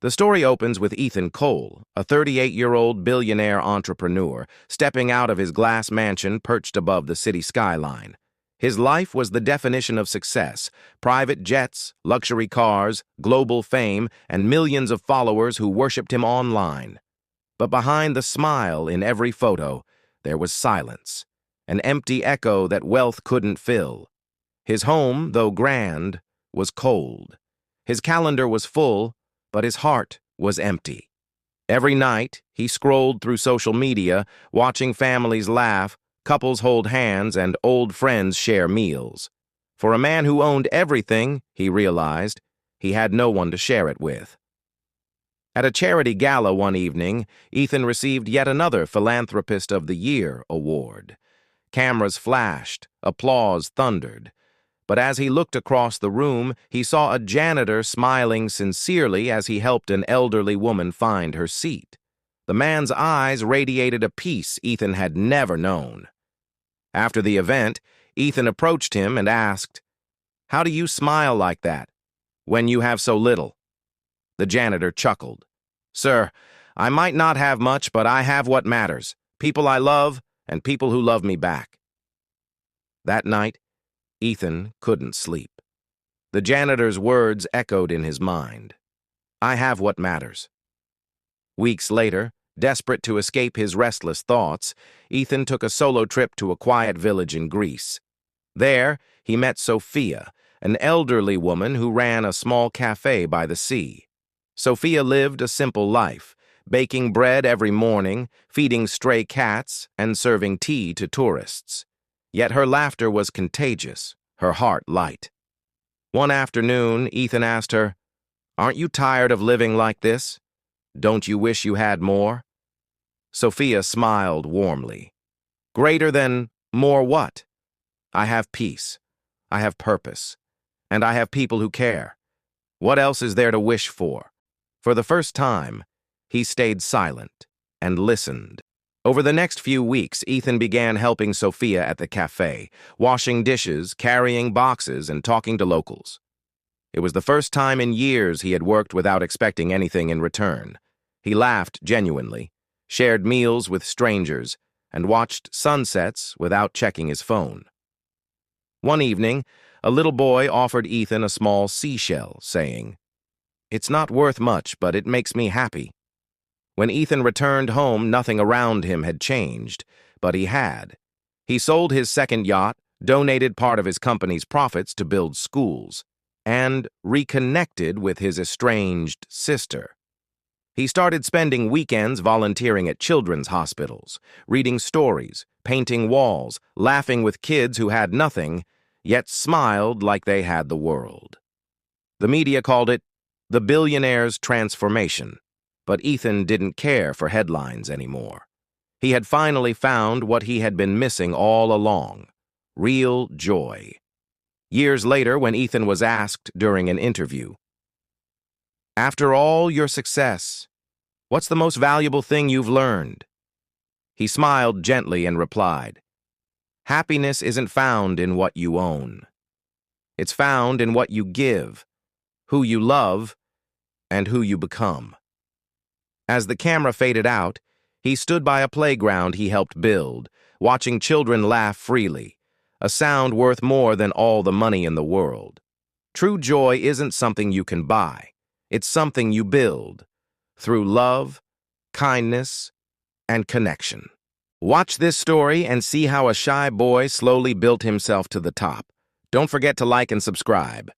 The story opens with Ethan Cole, a 38-year-old billionaire entrepreneur, stepping out of his glass mansion perched above the city skyline. His life was the definition of success: private jets, luxury cars, global fame, and millions of followers who worshipped him online. But behind the smile in every photo, there was silence, an empty echo that wealth couldn't fill. His home, though grand, was cold. His calendar was full, but his heart was empty. Every night, he scrolled through social media, watching families laugh, couples hold hands, and old friends share meals. For a man who owned everything, he realized, he had no one to share it with. At a charity gala one evening, Ethan received yet another Philanthropist of the Year award. Cameras flashed, applause thundered. But as he looked across the room, he saw a janitor smiling sincerely as he helped an elderly woman find her seat. The man's eyes radiated a peace Ethan had never known. After the event, Ethan approached him and asked, "How do you smile like that, when you have so little?" The janitor chuckled. "Sir, I might not have much, but I have what matters: people I love and people who love me back." That night, Ethan couldn't sleep. The janitor's words echoed in his mind. I have what matters. Weeks later, desperate to escape his restless thoughts, Ethan took a solo trip to a quiet village in Greece. There, he met Sophia, an elderly woman who ran a small cafe by the sea. Sophia lived a simple life, baking bread every morning, feeding stray cats, and serving tea to tourists. Yet her laughter was contagious, her heart light. One afternoon, Ethan asked her, "Aren't you tired of living like this? Don't you wish you had more?" Sophia smiled warmly. "Greater than more what? I have peace, I have purpose, and I have people who care. What else is there to wish for?" For the first time, he stayed silent and listened. Over the next few weeks, Ethan began helping Sophia at the cafe, washing dishes, carrying boxes, and talking to locals. It was the first time in years he had worked without expecting anything in return. He laughed genuinely, shared meals with strangers, and watched sunsets without checking his phone. One evening, a little boy offered Ethan a small seashell, saying, "It's not worth much, but it makes me happy." When Ethan returned home, nothing around him had changed, but he had. He sold his second yacht, donated part of his company's profits to build schools, and reconnected with his estranged sister. He started spending weekends volunteering at children's hospitals, reading stories, painting walls, laughing with kids who had nothing, yet smiled like they had the world. The media called it the billionaire's transformation. But Ethan didn't care for headlines anymore. He had finally found what he had been missing all along: real joy. Years later, when Ethan was asked during an interview, "After all your success, what's the most valuable thing you've learned?" He smiled gently and replied, "Happiness isn't found in what you own. It's found in what you give, who you love, and who you become." As the camera faded out, he stood by a playground he helped build, watching children laugh freely, a sound worth more than all the money in the world. True joy isn't something you can buy. It's something you build through love, kindness, and connection. Watch this story and see how a shy boy slowly built himself to the top. Don't forget to like and subscribe.